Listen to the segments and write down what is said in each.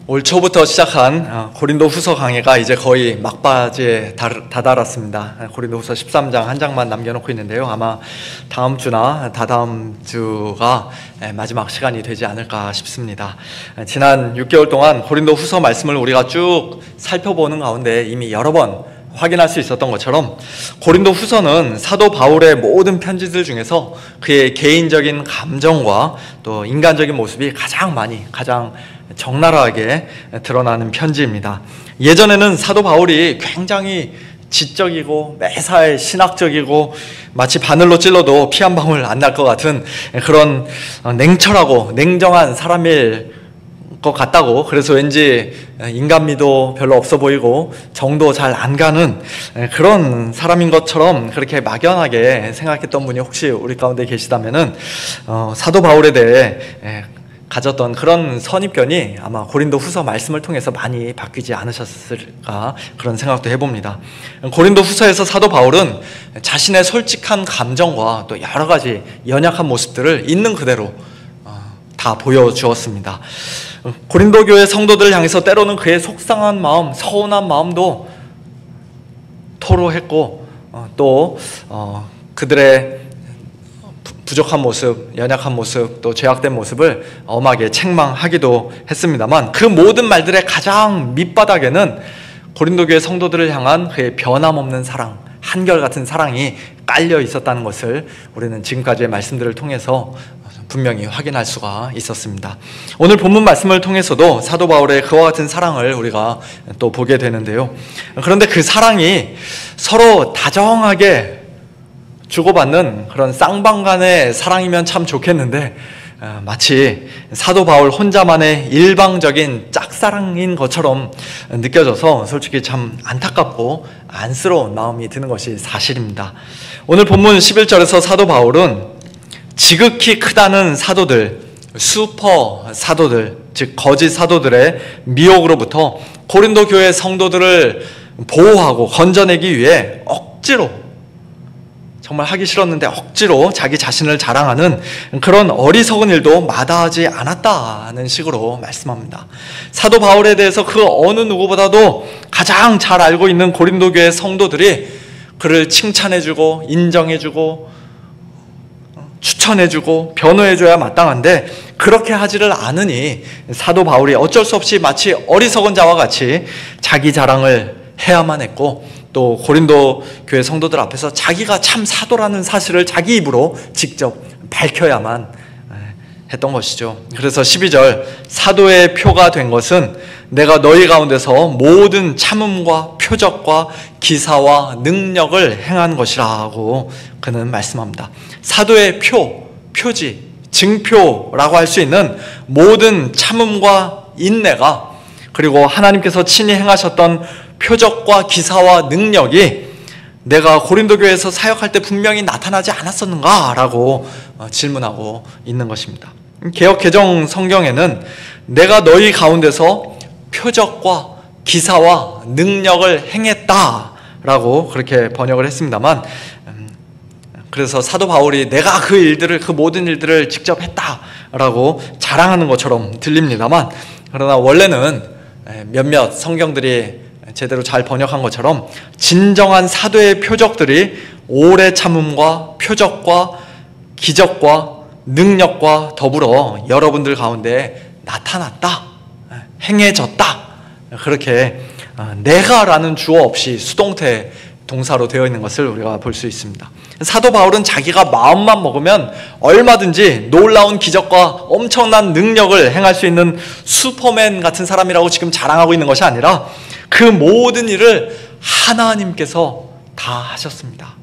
올 초부터 시작한 고린도 후서 강해가 이제 거의 막바지에 다다랐습니다. 고린도 후서 13장 한 장만 남겨놓고 있는데요. 아마 다음 주나 다다음 주가 마지막 시간이 되지 않을까 싶습니다. 지난 6개월 동안 고린도 후서 말씀을 우리가 쭉 살펴보는 가운데 이미 여러 번 확인할 수 있었던 것처럼 고린도 후서는 사도 바울의 모든 편지들 중에서 그의 개인적인 감정과 또 인간적인 모습이 가장 적나라하게 드러나는 편지입니다. 예전에는 사도 바울이 굉장히 지적이고 매사에 신학적이고 마치 바늘로 찔러도 피 한 방울 안 날 것 같은 그런 냉철하고 냉정한 사람일 것 같다고, 그래서 왠지 인간미도 별로 없어 보이고 정도 잘 안 가는 그런 사람인 것처럼 그렇게 막연하게 생각했던 분이 혹시 우리 가운데 계시다면은 사도 바울에 대해 가졌던 그런 선입견이 아마 고린도 후서 말씀을 통해서 많이 바뀌지 않으셨을까, 그런 생각도 해봅니다. 고린도 후서에서 사도 바울은 자신의 솔직한 감정과 또 여러 가지 연약한 모습들을 있는 그대로 다 보여주었습니다. 고린도 교회 성도들을 향해서 때로는 그의 속상한 마음, 서운한 마음도 토로했고, 또 그들의 부족한 모습, 연약한 모습, 또 죄악된 모습을 엄하게 책망하기도 했습니다만, 그 모든 말들의 가장 밑바닥에는 고린도 교회 성도들을 향한 그의 변함없는 사랑, 한결같은 사랑이 깔려 있었다는 것을 우리는 지금까지의 말씀들을 통해서 분명히 확인할 수가 있었습니다. 오늘 본문 말씀을 통해서도 사도 바울의 그와 같은 사랑을 우리가 또 보게 되는데요. 그런데 그 사랑이 서로 다정하게 주고받는 그런 쌍방간의 사랑이면 참 좋겠는데, 마치 사도 바울 혼자만의 일방적인 짝사랑인 것처럼 느껴져서 솔직히 참 안타깝고 안쓰러운 마음이 드는 것이 사실입니다. 오늘 본문 11절에서 사도 바울은 지극히 크다는 사도들, 슈퍼 사도들, 즉 거짓 사도들의 미혹으로부터 고린도 교회 성도들을 보호하고 건져내기 위해 억지로, 정말 하기 싫었는데 억지로 자기 자신을 자랑하는 그런 어리석은 일도 마다하지 않았다는 식으로 말씀합니다. 사도 바울에 대해서 그 어느 누구보다도 가장 잘 알고 있는 고린도 교회 성도들이 그를 칭찬해주고 인정해주고 추천해주고 변호해줘야 마땅한데, 그렇게 하지를 않으니 사도 바울이 어쩔 수 없이 마치 어리석은 자와 같이 자기 자랑을 해야만 했고, 또 고린도 교회 성도들 앞에서 자기가 참 사도라는 사실을 자기 입으로 직접 밝혀야만 했던 것이죠. 그래서 12절, 사도의 표가 된 것은 내가 너희 가운데서 모든 참음과 표적과 기사와 능력을 행한 것이라고 그는 말씀합니다. 사도의 표, 표지, 증표라고 할 수 있는 모든 참음과 인내가, 그리고 하나님께서 친히 행하셨던 표적과 기사와 능력이 내가 고린도 교회에서 사역할 때 분명히 나타나지 않았었는가? 라고 질문하고 있는 것입니다. 개역 개정 성경에는 내가 너희 가운데서 표적과 기사와 능력을 행했다 라고 그렇게 번역을 했습니다만, 그래서 사도 바울이 내가 그 모든 일들을 직접 했다 라고 자랑하는 것처럼 들립니다만, 그러나 원래는 몇몇 성경들이 제대로 잘 번역한 것처럼 진정한 사도의 표적들이 오래 참음과 표적과 기적과 능력과 더불어 여러분들 가운데 나타났다, 행해졌다, 그렇게 내가라는 주어 없이 수동태 동사로 되어 있는 것을 우리가 볼 수 있습니다. 사도 바울은 자기가 마음만 먹으면 얼마든지 놀라운 기적과 엄청난 능력을 행할 수 있는 슈퍼맨 같은 사람이라고 지금 자랑하고 있는 것이 아니라 그 모든 일을 하나님께서 다 하셨습니다.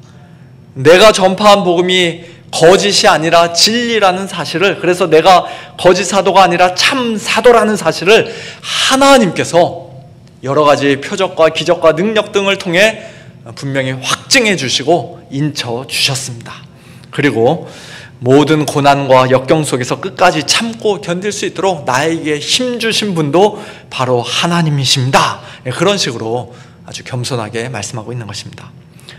내가 전파한 복음이 거짓이 아니라 진리라는 사실을, 그래서 내가 거짓 사도가 아니라 참 사도라는 사실을 하나님께서 여러 가지 표적과 기적과 능력 등을 통해 분명히 확증해 주시고 인쳐 주셨습니다. 그리고 모든 고난과 역경 속에서 끝까지 참고 견딜 수 있도록 나에게 힘 주신 분도 바로 하나님이십니다. 그런 식으로 아주 겸손하게 말씀하고 있는 것입니다.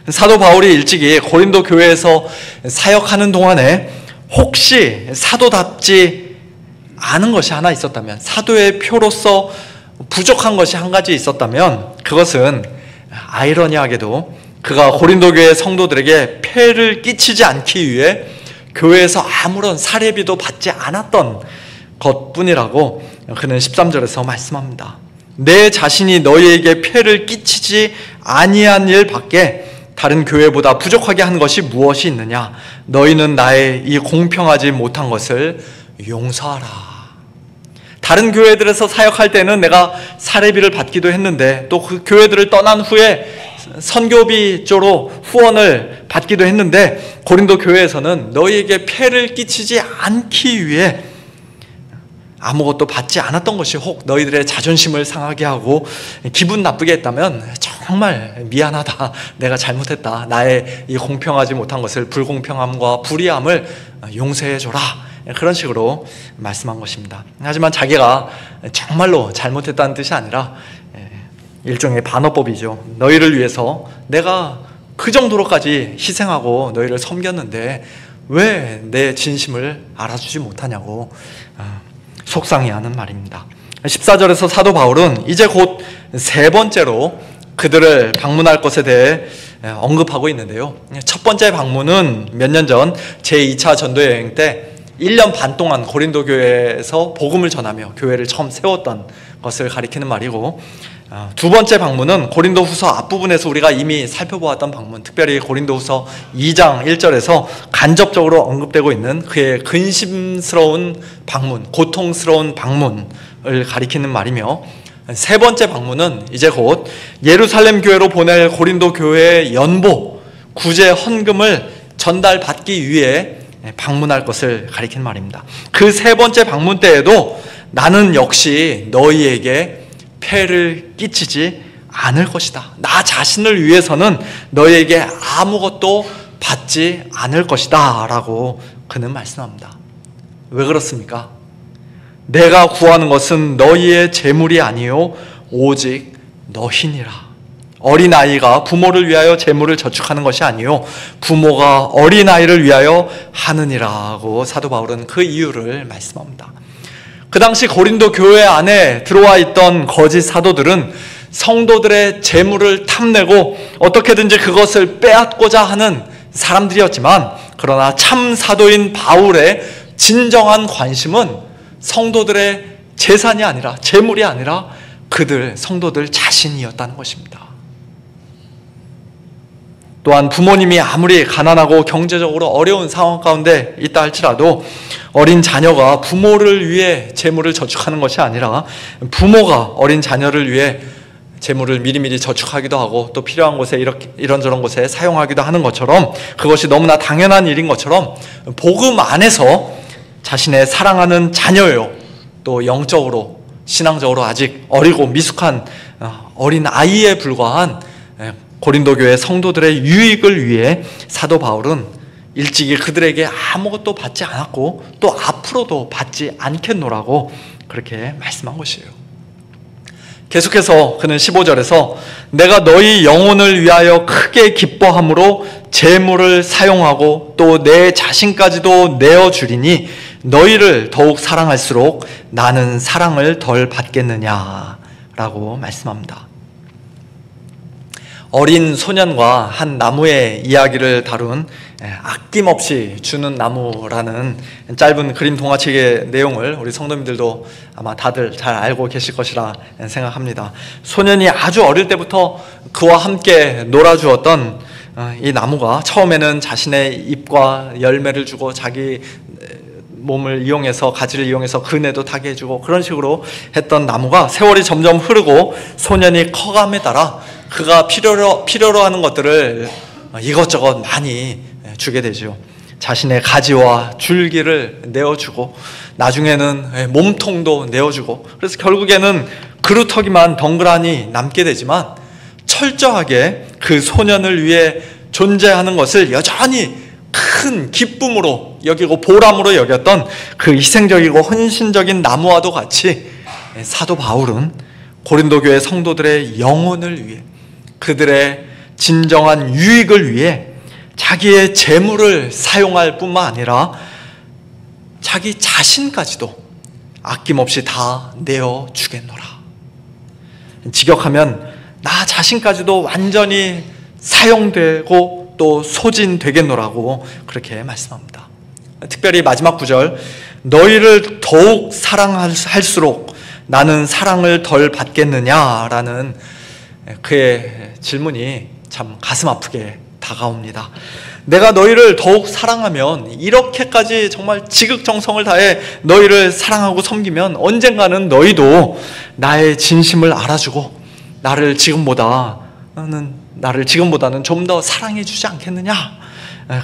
사도 바울이 일찍이 고린도 교회에서 사역하는 동안에 혹시 사도답지 않은 것이 하나 있었다면, 사도의 표로서 부족한 것이 한 가지 있었다면 그것은 아이러니하게도 그가 고린도 교회 성도들에게 폐를 끼치지 않기 위해 교회에서 아무런 사례비도 받지 않았던 것뿐이라고 그는 13절에서 말씀합니다. 내 자신이 너희에게 폐를 끼치지 아니한 일 밖에 다른 교회보다 부족하게 한 것이 무엇이 있느냐? 너희는 나의 이 공평하지 못한 것을 용서하라. 다른 교회들에서 사역할 때는 내가 사례비를 받기도 했는데 또 그 교회들을 떠난 후에 선교비 쪽으로 후원을 받기도 했는데 고린도 교회에서는 너희에게 폐를 끼치지 않기 위해 아무것도 받지 않았던 것이 혹 너희들의 자존심을 상하게 하고 기분 나쁘게 했다면 정말 미안하다, 내가 잘못했다, 나의 이 공평하지 못한 것을, 불공평함과 불의함을 용서해줘라, 그런 식으로 말씀한 것입니다. 하지만 자기가 정말로 잘못했다는 뜻이 아니라 일종의 반어법이죠. 너희를 위해서 내가 그 정도로까지 희생하고 너희를 섬겼는데 왜 내 진심을 알아주지 못하냐고 속상해하는 말입니다. 14절에서 사도 바울은 이제 곧 세 번째로 그들을 방문할 것에 대해 언급하고 있는데요. 첫 번째 방문은 몇 년 전 제2차 전도여행 때 1년 반 동안 고린도 교회에서 복음을 전하며 교회를 처음 세웠던 것을 가리키는 말이고, 두 번째 방문은 고린도 후서 앞부분에서 우리가 이미 살펴보았던 방문, 특별히 고린도 후서 2장 1절에서 간접적으로 언급되고 있는 그의 근심스러운 방문, 고통스러운 방문을 가리키는 말이며, 세 번째 방문은 이제 곧 예루살렘 교회로 보낼 고린도 교회의 연보, 구제 헌금을 전달받기 위해 방문할 것을 가리키는 말입니다. 그 세 번째 방문 때에도 나는 역시 너희에게 폐를 끼치지 않을 것이다. 나 자신을 위해서는 너희에게 아무것도 받지 않을 것이다 라고 그는 말씀합니다. 왜 그렇습니까? 내가 구하는 것은 너희의 재물이 아니요 오직 너희니라. 어린아이가 부모를 위하여 재물을 저축하는 것이 아니요 부모가 어린아이를 위하여 하느니라고 사도 바울은 그 이유를 말씀합니다. 그 당시 고린도 교회 안에 들어와 있던 거짓 사도들은 성도들의 재물을 탐내고 어떻게든지 그것을 빼앗고자 하는 사람들이었지만, 그러나 참 사도인 바울의 진정한 관심은 성도들의 재산이 아니라, 재물이 아니라 그들 성도들 자신이었다는 것입니다. 또한 부모님이 아무리 가난하고 경제적으로 어려운 상황 가운데 있다 할지라도 어린 자녀가 부모를 위해 재물을 저축하는 것이 아니라 부모가 어린 자녀를 위해 재물을 미리미리 저축하기도 하고 또 필요한 곳에 이런저런 곳에 사용하기도 하는 것처럼, 그것이 너무나 당연한 일인 것처럼 복음 안에서 자신의 사랑하는 자녀요, 또 영적으로 신앙적으로 아직 어리고 미숙한 어린 아이에 불과한 고린도 교회 성도들의 유익을 위해 사도 바울은 일찍이 그들에게 아무것도 받지 않았고 또 앞으로도 받지 않겠노라고 그렇게 말씀한 것이에요. 계속해서 그는 15절에서 내가 너희 영혼을 위하여 크게 기뻐함으로 재물을 사용하고 또 내 자신까지도 내어주리니 너희를 더욱 사랑할수록 나는 사랑을 덜 받겠느냐라고 말씀합니다. 어린 소년과 한 나무의 이야기를 다룬 아낌없이 주는 나무라는 짧은 그림 동화책의 내용을 우리 성도님들도 아마 다들 잘 알고 계실 것이라 생각합니다. 소년이 아주 어릴 때부터 그와 함께 놀아주었던 이 나무가 처음에는 자신의 잎과 열매를 주고 자기 몸을 이용해서, 가지를 이용해서 그네도 타게 해주고 그런 식으로 했던 나무가 세월이 점점 흐르고 소년이 커감에 따라 그가 필요로 하는 것들을 이것저것 많이 주게 되죠. 자신의 가지와 줄기를 내어주고 나중에는 몸통도 내어주고, 그래서 결국에는 그루터기만 덩그러니 남게 되지만 철저하게 그 소년을 위해 존재하는 것을 여전히 큰 기쁨으로 여기고 보람으로 여겼던 그 희생적이고 헌신적인 나무와도 같이 사도 바울은 고린도 교회 성도들의 영혼을 위해, 그들의 진정한 유익을 위해 자기의 재물을 사용할 뿐만 아니라 자기 자신까지도 아낌없이 다 내어주겠노라. 직역하면 나 자신까지도 완전히 사용되고 또 소진되겠노라고 그렇게 말씀합니다. 특별히 마지막 구절, 너희를 더욱 사랑할수록 나는 사랑을 덜 받겠느냐라는 그의 질문이 참 가슴 아프게 다가옵니다. 내가 너희를 더욱 사랑하면, 이렇게까지 정말 지극정성을 다해 너희를 사랑하고 섬기면 언젠가는 너희도 나의 진심을 알아주고 나를 지금보다는 좀 더 사랑해 주지 않겠느냐,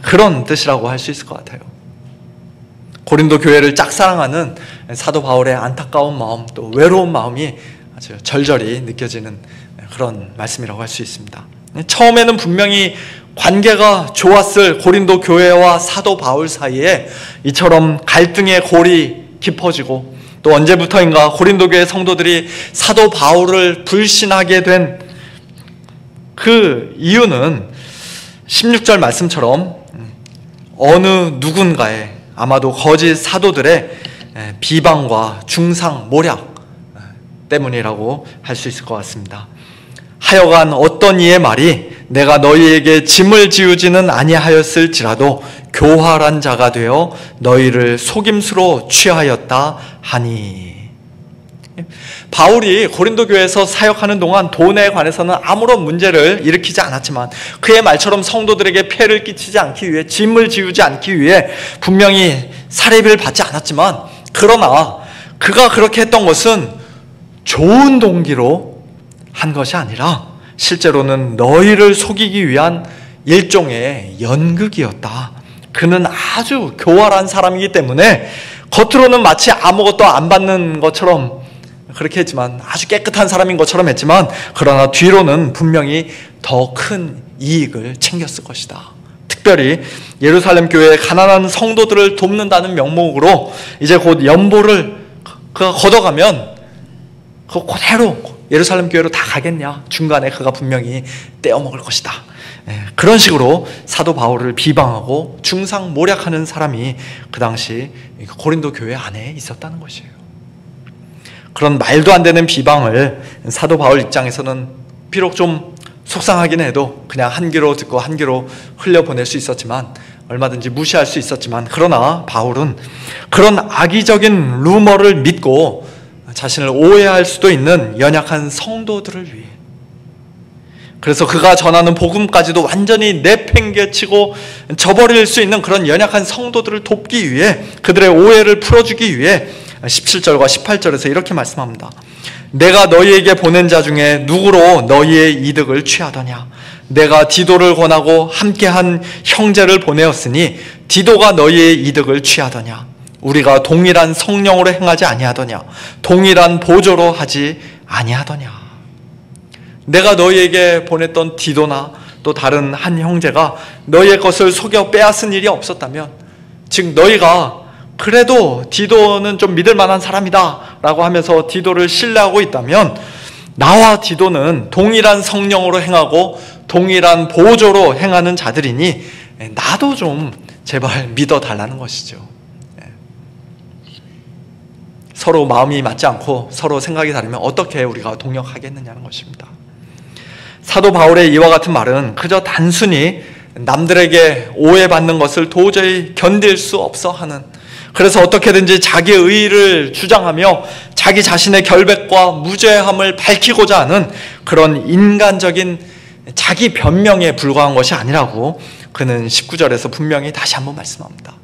그런 뜻이라고 할 수 있을 것 같아요. 고린도 교회를 짝사랑하는 사도 바울의 안타까운 마음, 또 외로운 마음이 아주 절절히 느껴지는 그런 말씀이라고 할 수 있습니다. 처음에는 분명히 관계가 좋았을 고린도 교회와 사도 바울 사이에 이처럼 갈등의 골이 깊어지고, 또 언제부터인가 고린도 교회 성도들이 사도 바울을 불신하게 된 그 이유는 16절 말씀처럼 어느 누군가의, 아마도 거짓 사도들의 비방과 중상 모략 때문이라고 할 수 있을 것 같습니다. 하여간 어떤 이의 말이 내가 너희에게 짐을 지우지는 아니하였을지라도 교활한 자가 되어 너희를 속임수로 취하였다 하니. 바울이 고린도 교회에서 사역하는 동안 돈에 관해서는 아무런 문제를 일으키지 않았지만, 그의 말처럼 성도들에게 폐를 끼치지 않기 위해, 짐을 지우지 않기 위해 분명히 사례비를 받지 않았지만, 그러나 그가 그렇게 했던 것은 좋은 동기로 한 것이 아니라 실제로는 너희를 속이기 위한 일종의 연극이었다. 그는 아주 교활한 사람이기 때문에 겉으로는 마치 아무것도 안 받는 것처럼 그렇게 했지만, 아주 깨끗한 사람인 것처럼 했지만, 그러나 뒤로는 분명히 더 큰 이익을 챙겼을 것이다. 특별히 예루살렘 교회의 가난한 성도들을 돕는다는 명목으로 이제 곧 연보를 그가 걷어가면 그거 그대로 예루살렘 교회로 다 가겠냐, 중간에 그가 분명히 떼어먹을 것이다. 그런 식으로 사도 바울을 비방하고 중상모략하는 사람이 그 당시 고린도 교회 안에 있었다는 것이에요. 그런 말도 안 되는 비방을 사도 바울 입장에서는 비록 좀 속상하긴 해도 그냥 한 귀로 듣고 한 귀로 흘려보낼 수 있었지만, 얼마든지 무시할 수 있었지만, 그러나 바울은 그런 악의적인 루머를 믿고 자신을 오해할 수도 있는 연약한 성도들을 위해, 그래서 그가 전하는 복음까지도 완전히 내팽개치고 저버릴 수 있는 그런 연약한 성도들을 돕기 위해, 그들의 오해를 풀어주기 위해 17절과 18절에서 이렇게 말씀합니다. 내가 너희에게 보낸 자 중에 누구로 너희의 이득을 취하더냐? 내가 디도를 권하고 함께한 형제를 보내었으니 디도가 너희의 이득을 취하더냐? 우리가 동일한 성령으로 행하지 아니하더냐? 동일한 보조로 하지 아니하더냐? 내가 너희에게 보냈던 디도나 또 다른 한 형제가 너희의 것을 속여 빼앗은 일이 없었다면, 즉 너희가 그래도 디도는 좀 믿을 만한 사람이다 라고 하면서 디도를 신뢰하고 있다면, 나와 디도는 동일한 성령으로 행하고 동일한 보조로 행하는 자들이니 나도 좀 제발 믿어달라는 것이죠. 서로 마음이 맞지 않고 서로 생각이 다르면 어떻게 우리가 동역하겠느냐는 것입니다. 사도 바울의 이와 같은 말은 그저 단순히 남들에게 오해받는 것을 도저히 견딜 수 없어 하는, 그래서 어떻게든지 자기의 의의를 주장하며 자기 자신의 결백과 무죄함을 밝히고자 하는 그런 인간적인 자기 변명에 불과한 것이 아니라고 그는 19절에서 분명히 다시 한번 말씀합니다.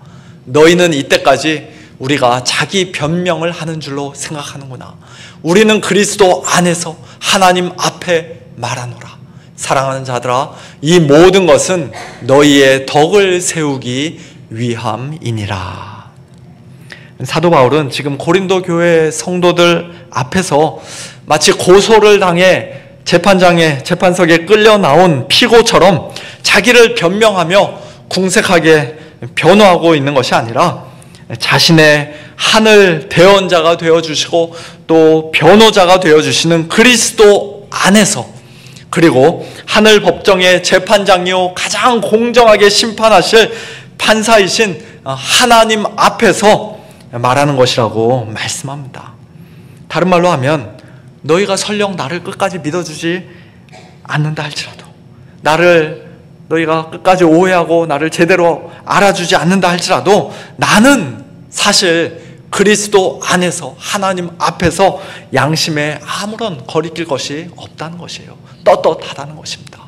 너희는 이때까지 우리가 자기 변명을 하는 줄로 생각하는구나. 우리는 그리스도 안에서 하나님 앞에 말하노라. 사랑하는 자들아, 이 모든 것은 너희의 덕을 세우기 위함이니라. 사도 바울은 지금 고린도 교회 성도들 앞에서 마치 고소를 당해 재판석에 끌려 나온 피고처럼 자기를 변명하며 궁색하게 변호하고 있는 것이 아니라, 자신의 하늘 대언자가 되어주시고 또 변호자가 되어주시는 그리스도 안에서, 그리고 하늘 법정의 재판장이요 가장 공정하게 심판하실 판사이신 하나님 앞에서 말하는 것이라고 말씀합니다. 다른 말로 하면 너희가 설령 나를 끝까지 믿어주지 않는다 할지라도, 나를 너희가 끝까지 오해하고 나를 제대로 알아주지 않는다 할지라도 나는 사실 그리스도 안에서 하나님 앞에서 양심에 아무런 거리낄 것이 없다는 것이에요. 떳떳하다는 것입니다.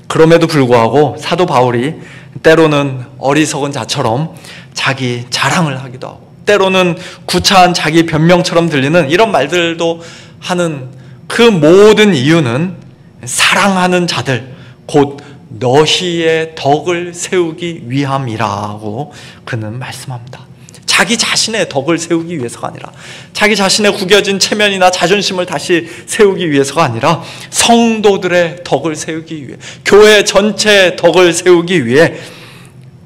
그럼에도 불구하고 사도 바울이 때로는 어리석은 자처럼 자기 자랑을 하기도 하고, 때로는 구차한 자기 변명처럼 들리는 이런 말들도 하는 그 모든 이유는 사랑하는 자들 곧 너희의 덕을 세우기 위함이라고 그는 말씀합니다. 자기 자신의 덕을 세우기 위해서가 아니라, 자기 자신의 구겨진 체면이나 자존심을 다시 세우기 위해서가 아니라 성도들의 덕을 세우기 위해, 교회 전체의 덕을 세우기 위해,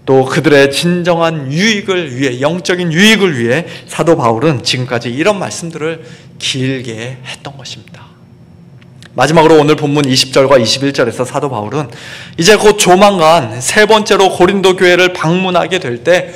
또 그들의 진정한 유익을 위해, 영적인 유익을 위해 사도 바울은 지금까지 이런 말씀들을 길게 했던 것입니다. 마지막으로 오늘 본문 20절과 21절에서 사도 바울은 이제 곧 조만간 세 번째로 고린도 교회를 방문하게 될 때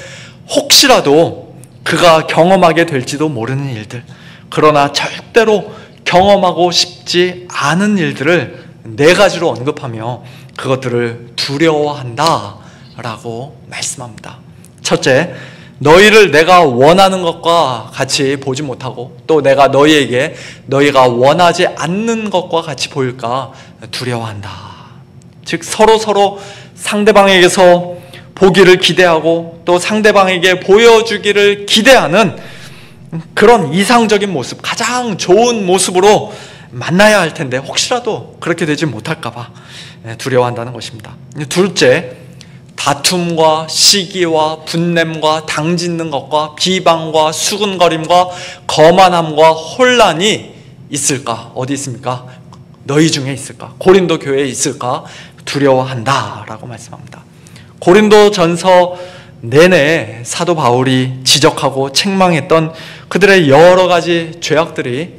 혹시라도 그가 경험하게 될지도 모르는 일들, 그러나 절대로 경험하고 싶지 않은 일들을 네 가지로 언급하며 그것들을 두려워한다 라고 말씀합니다. 첫째, 너희를 내가 원하는 것과 같이 보지 못하고, 또 내가 너희에게 너희가 원하지 않는 것과 같이 보일까 두려워한다. 즉 서로 상대방에게서 보기를 기대하고 또 상대방에게 보여주기를 기대하는 그런 이상적인 모습, 가장 좋은 모습으로 만나야 할 텐데 혹시라도 그렇게 되지 못할까 봐 두려워한다는 것입니다. 둘째, 다툼과 시기와 분냄과 당짓는 것과 비방과 수근거림과 거만함과 혼란이 있을까? 어디 있습니까? 너희 중에 있을까? 고린도 교회에 있을까? 두려워한다라고 말씀합니다. 고린도 전서 내내 사도 바울이 지적하고 책망했던 그들의 여러 가지 죄악들이,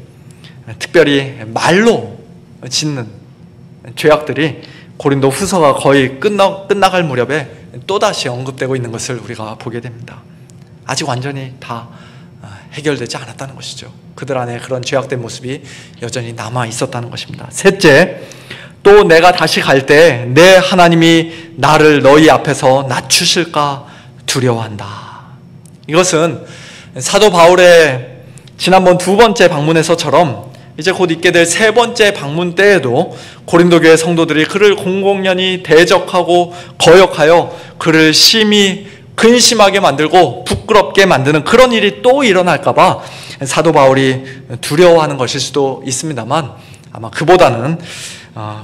특별히 말로 짓는 죄악들이 고린도 후서가 거의 끝나갈 무렵에 또다시 언급되고 있는 것을 우리가 보게 됩니다. 아직 완전히 다 해결되지 않았다는 것이죠. 그들 안에 그런 죄악된 모습이 여전히 남아 있었다는 것입니다. 셋째, 또 내가 다시 갈 때 내 하나님이 나를 너희 앞에서 낮추실까 두려워한다. 이것은 사도 바울의 지난번 두 번째 방문에서처럼 이제 곧 있게 될 세 번째 방문 때에도 고린도 교회 성도들이 그를 공공연히 대적하고 거역하여 그를 심히 근심하게 만들고 부끄럽게 만드는 그런 일이 또 일어날까 봐 사도 바울이 두려워하는 것일 수도 있습니다만, 아마 그보다는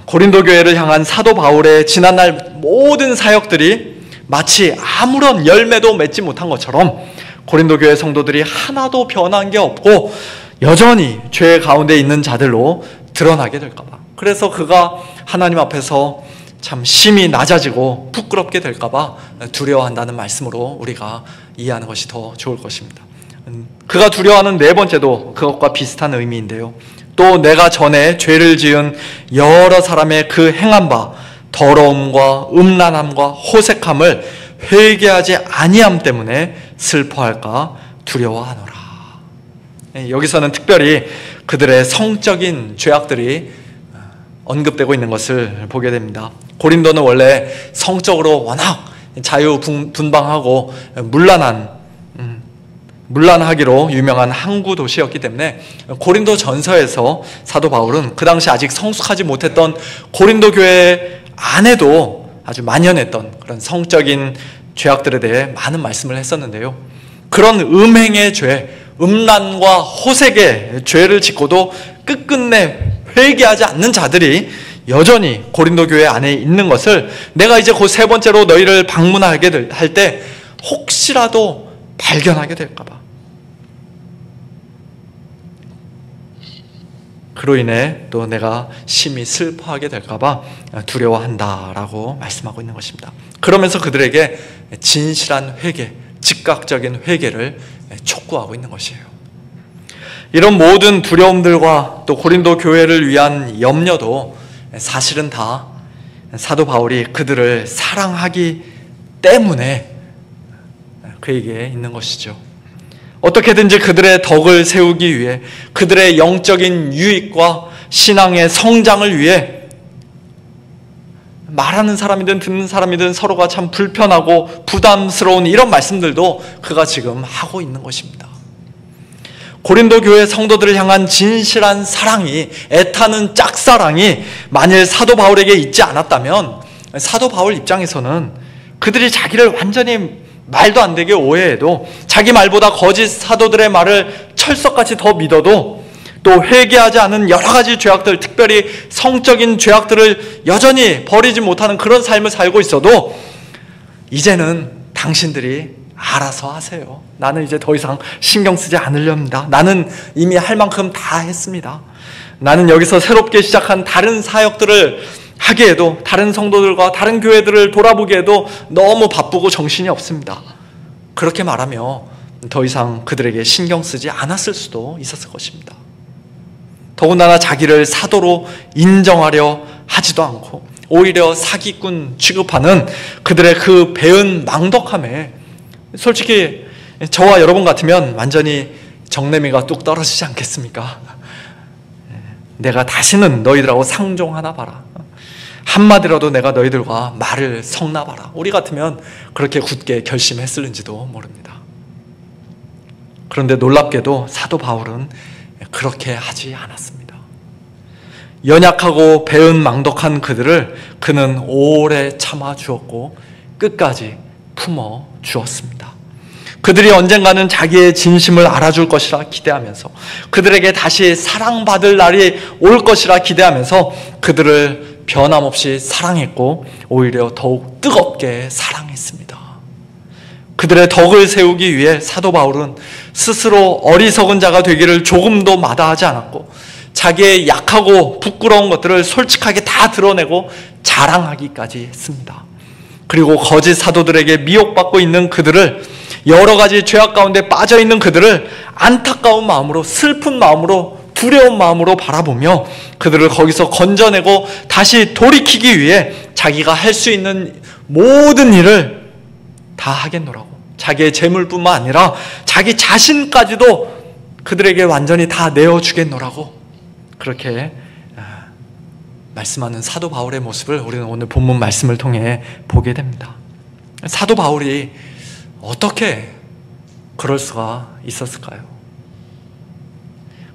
고린도 교회를 향한 사도 바울의 지난날 모든 사역들이 마치 아무런 열매도 맺지 못한 것처럼 고린도 교회 성도들이 하나도 변한 게 없고 여전히 죄 가운데 있는 자들로 드러나게 될까 봐, 그래서 그가 하나님 앞에서 참 심히 낮아지고 부끄럽게 될까 봐 두려워한다는 말씀으로 우리가 이해하는 것이 더 좋을 것입니다. 그가 두려워하는 네 번째도 그것과 비슷한 의미인데요, 또 내가 전에 죄를 지은 여러 사람의 그 행한 바 더러움과 음란함과 호색함을 회개하지 아니함 때문에 슬퍼할까 두려워하노라. 여기서는 특별히 그들의 성적인 죄악들이 언급되고 있는 것을 보게 됩니다. 고린도는 원래 성적으로 워낙 자유분방하고 문란하기로 유명한 항구 도시였기 때문에 고린도 전서에서 사도 바울은 그 당시 아직 성숙하지 못했던 고린도 교회 안에도 아주 만연했던 그런 성적인 죄악들에 대해 많은 말씀을 했었는데요, 그런 음행의 죄, 음란과 호색의 죄를 짓고도 끝끝내 회개하지 않는 자들이 여전히 고린도 교회 안에 있는 것을 내가 이제 곧 세 번째로 너희를 방문하게 할 때 혹시라도 발견하게 될까 봐, 그로 인해 또 내가 심히 슬퍼하게 될까 봐 두려워한다라고 말씀하고 있는 것입니다. 그러면서 그들에게 진실한 회개, 즉각적인 회개를 촉구하고 있는 것이에요. 이런 모든 두려움들과 또 고린도 교회를 위한 염려도 사실은 다 사도 바울이 그들을 사랑하기 때문에 그에게 있는 것이죠. 어떻게든지 그들의 덕을 세우기 위해, 그들의 영적인 유익과 신앙의 성장을 위해 말하는 사람이든 듣는 사람이든 서로가 참 불편하고 부담스러운 이런 말씀들도 그가 지금 하고 있는 것입니다. 고린도 교회 성도들을 향한 진실한 사랑이, 애타는 짝사랑이 만일 사도 바울에게 있지 않았다면 사도 바울 입장에서는 그들이 자기를 완전히 말도 안 되게 오해해도, 자기 말보다 거짓 사도들의 말을 철석같이 더 믿어도, 또 회개하지 않은 여러 가지 죄악들, 특별히 성적인 죄악들을 여전히 버리지 못하는 그런 삶을 살고 있어도 이제는 당신들이 알아서 하세요. 나는 이제 더 이상 신경 쓰지 않으렵니다. 나는 이미 할 만큼 다 했습니다. 나는 여기서 새롭게 시작한 다른 사역들을 하기에도, 다른 성도들과 다른 교회들을 돌아보기에도 너무 바쁘고 정신이 없습니다. 그렇게 말하며 더 이상 그들에게 신경 쓰지 않았을 수도 있었을 것입니다. 더군다나 자기를 사도로 인정하려 하지도 않고 오히려 사기꾼 취급하는 그들의 그 배은 망덕함에 솔직히 저와 여러분 같으면 완전히 정내미가 뚝 떨어지지 않겠습니까? 내가 다시는 너희들하고 상종하나 봐라. 한마디라도 내가 너희들과 말을 섞나 봐라. 우리 같으면 그렇게 굳게 결심했을는지도 모릅니다. 그런데 놀랍게도 사도 바울은 그렇게 하지 않았습니다. 연약하고 배은망덕한 그들을 그는 오래 참아 주었고 끝까지 품어 주었습니다. 그들이 언젠가는 자기의 진심을 알아줄 것이라 기대하면서, 그들에게 다시 사랑받을 날이 올 것이라 기대하면서 그들을 변함없이 사랑했고 오히려 더욱 뜨겁게 사랑했습니다. 그들의 덕을 세우기 위해 사도 바울은 스스로 어리석은 자가 되기를 조금도 마다하지 않았고, 자기의 약하고 부끄러운 것들을 솔직하게 다 드러내고 자랑하기까지 했습니다. 그리고 거짓 사도들에게 미혹받고 있는 그들을, 여러 가지 죄악 가운데 빠져있는 그들을 안타까운 마음으로, 슬픈 마음으로, 두려운 마음으로 바라보며 그들을 거기서 건져내고 다시 돌이키기 위해 자기가 할 수 있는 모든 일을 다 하겠노라고, 자기의 재물뿐만 아니라 자기 자신까지도 그들에게 완전히 다 내어주겠노라고 그렇게 말씀하는 사도 바울의 모습을 우리는 오늘 본문 말씀을 통해 보게 됩니다. 사도 바울이 어떻게 그럴 수가 있었을까요?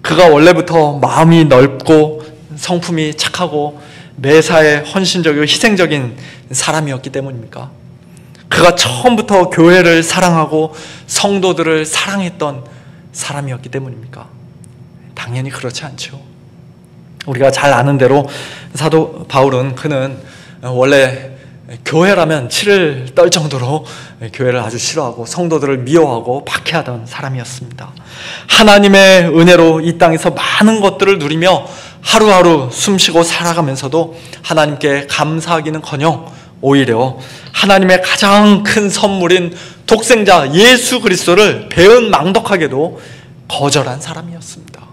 그가 원래부터 마음이 넓고 성품이 착하고 매사에 헌신적이고 희생적인 사람이었기 때문입니까? 그가 처음부터 교회를 사랑하고 성도들을 사랑했던 사람이었기 때문입니까? 당연히 그렇지 않죠. 우리가 잘 아는 대로 사도 바울은, 그는 원래 교회라면 치를 떨 정도로 교회를 아주 싫어하고 성도들을 미워하고 박해하던 사람이었습니다. 하나님의 은혜로 이 땅에서 많은 것들을 누리며 하루하루 숨쉬고 살아가면서도 하나님께 감사하기는커녕 오히려 하나님의 가장 큰 선물인 독생자 예수 그리스도를 배은망덕하게도 거절한 사람이었습니다.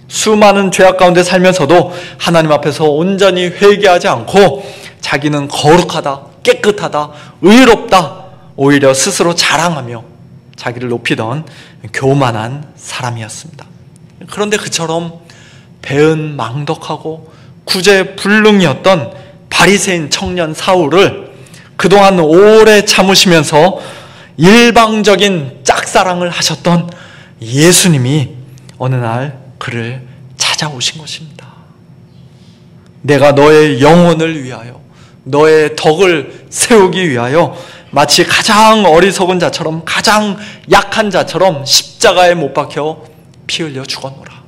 수많은 죄악 가운데 살면서도 하나님 앞에서 온전히 회개하지 않고 자기는 거룩하다, 깨끗하다, 의롭다 오히려 스스로 자랑하며 자기를 높이던 교만한 사람이었습니다. 그런데 그처럼 배은망덕하고 구제불능이었던 바리새인 청년 사울을 그동안 오래 참으시면서 일방적인 짝사랑을 하셨던 예수님이 어느 날 그를 찾아오신 것입니다. 내가 너의 영혼을 위하여, 너의 덕을 세우기 위하여 마치 가장 어리석은 자처럼, 가장 약한 자처럼 십자가에 못 박혀 피 흘려 죽었노라.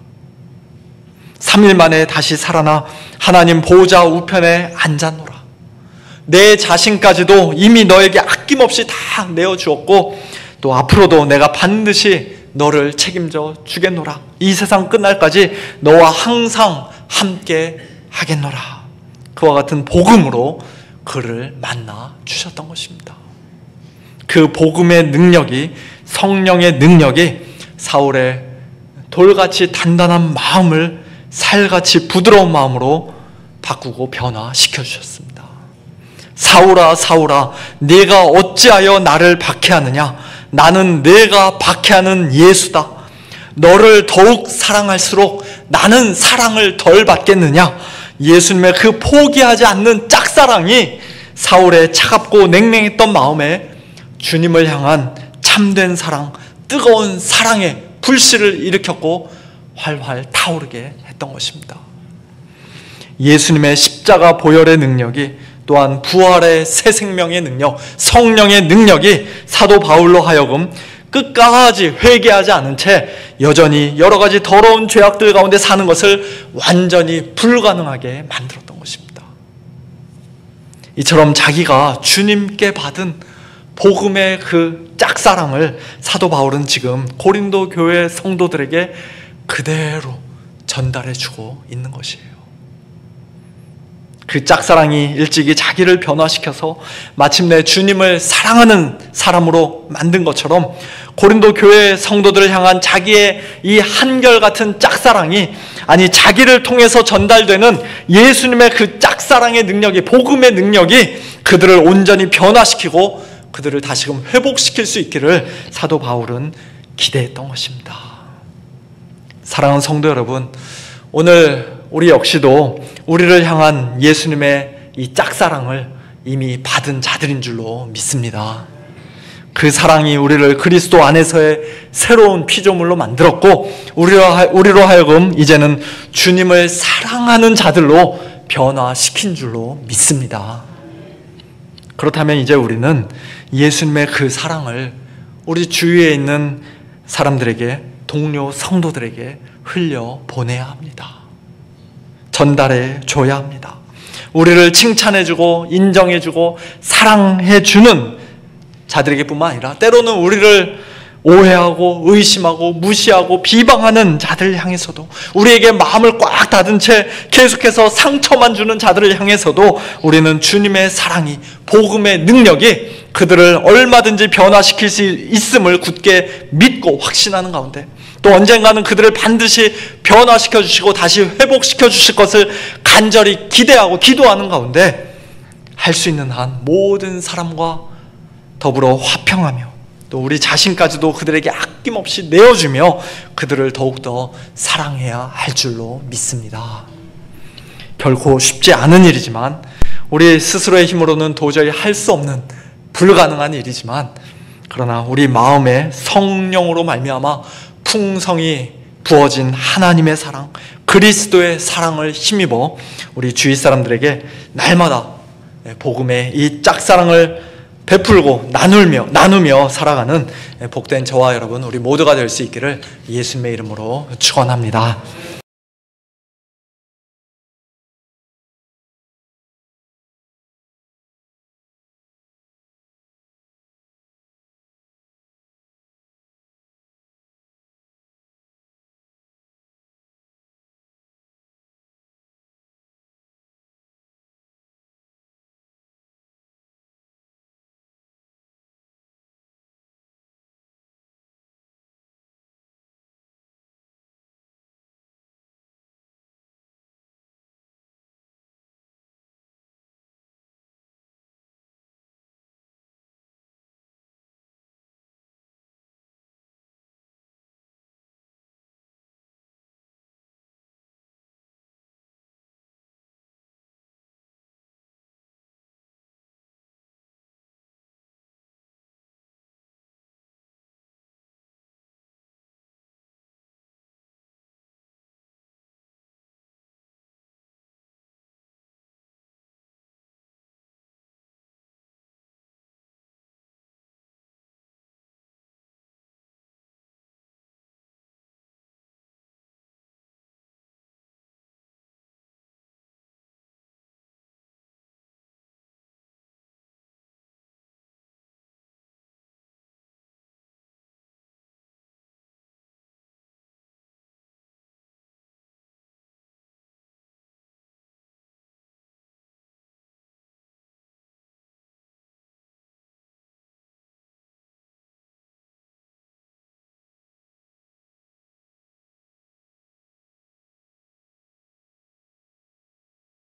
3일 만에 다시 살아나 하나님 보좌 우편에 앉았노라. 내 자신까지도 이미 너에게 아낌없이 다 내어주었고 또 앞으로도 내가 반드시 너를 책임져 주겠노라. 이 세상 끝날까지 너와 항상 함께 하겠노라. 그와 같은 복음으로 그를 만나 주셨던 것입니다. 그 복음의 능력이, 성령의 능력이 사울의 돌같이 단단한 마음을 살같이 부드러운 마음으로 바꾸고 변화시켜 주셨습니다. 사울아 사울아, 네가 어찌하여 나를 박해하느냐? 나는 내가 박해하는 예수다. 너를 더욱 사랑할수록 나는 사랑을 덜 받겠느냐. 예수님의 그 포기하지 않는 짝사랑이 사울의 차갑고 냉랭했던 마음에 주님을 향한 참된 사랑, 뜨거운 사랑의 불씨를 일으켰고 활활 타오르게 했던 것입니다. 예수님의 십자가 보혈의 능력이, 또한 부활의 새 생명의 능력, 성령의 능력이 사도 바울로 하여금 끝까지 회개하지 않은 채 여전히 여러 가지 더러운 죄악들 가운데 사는 것을 완전히 불가능하게 만들었던 것입니다. 이처럼 자기가 주님께 받은 복음의 그 짝사랑을 사도 바울은 지금 고린도 교회 성도들에게 그대로 전달해주고 있는 것이에요. 그 짝사랑이 일찍이 자기를 변화시켜서 마침내 주님을 사랑하는 사람으로 만든 것처럼 고린도 교회 성도들을 향한 자기의 이 한결같은 짝사랑이, 아니 자기를 통해서 전달되는 예수님의 그 짝사랑의 능력이, 복음의 능력이 그들을 온전히 변화시키고 그들을 다시금 회복시킬 수 있기를 사도 바울은 기대했던 것입니다. 사랑하는 성도 여러분, 오늘 우리 역시도 우리를 향한 예수님의 이 짝사랑을 이미 받은 자들인 줄로 믿습니다. 그 사랑이 우리를 그리스도 안에서의 새로운 피조물로 만들었고 우리로 하여금 이제는 주님을 사랑하는 자들로 변화시킨 줄로 믿습니다. 그렇다면 이제 우리는 예수님의 그 사랑을 우리 주위에 있는 사람들에게, 동료 성도들에게 흘려 보내야 합니다. 전달해 줘야 합니다. 우리를 칭찬해주고 인정해주고 사랑해주는 자들에게 뿐만 아니라 때로는 우리를 오해하고 의심하고 무시하고 비방하는 자들 향해서도, 우리에게 마음을 꽉 닫은 채 계속해서 상처만 주는 자들을 향해서도 우리는 주님의 사랑이, 복음의 능력이 그들을 얼마든지 변화시킬 수 있음을 굳게 믿고 확신하는 가운데, 또 언젠가는 그들을 반드시 변화시켜 주시고 다시 회복시켜 주실 것을 간절히 기대하고 기도하는 가운데 할 수 있는 한 모든 사람과 더불어 화평하며 또 우리 자신까지도 그들에게 아낌없이 내어주며 그들을 더욱더 사랑해야 할 줄로 믿습니다. 결코 쉽지 않은 일이지만, 우리 스스로의 힘으로는 도저히 할 수 없는 불가능한 일이지만, 그러나 우리 마음에 성령으로 말미암아 풍성히 부어진 하나님의 사랑, 그리스도의 사랑을 힘입어 우리 주위 사람들에게 날마다 복음의 이 짝사랑을 베풀고 나누며 살아가는 복된 저와 여러분, 우리 모두가 될 수 있기를 예수님의 이름으로 축원합니다.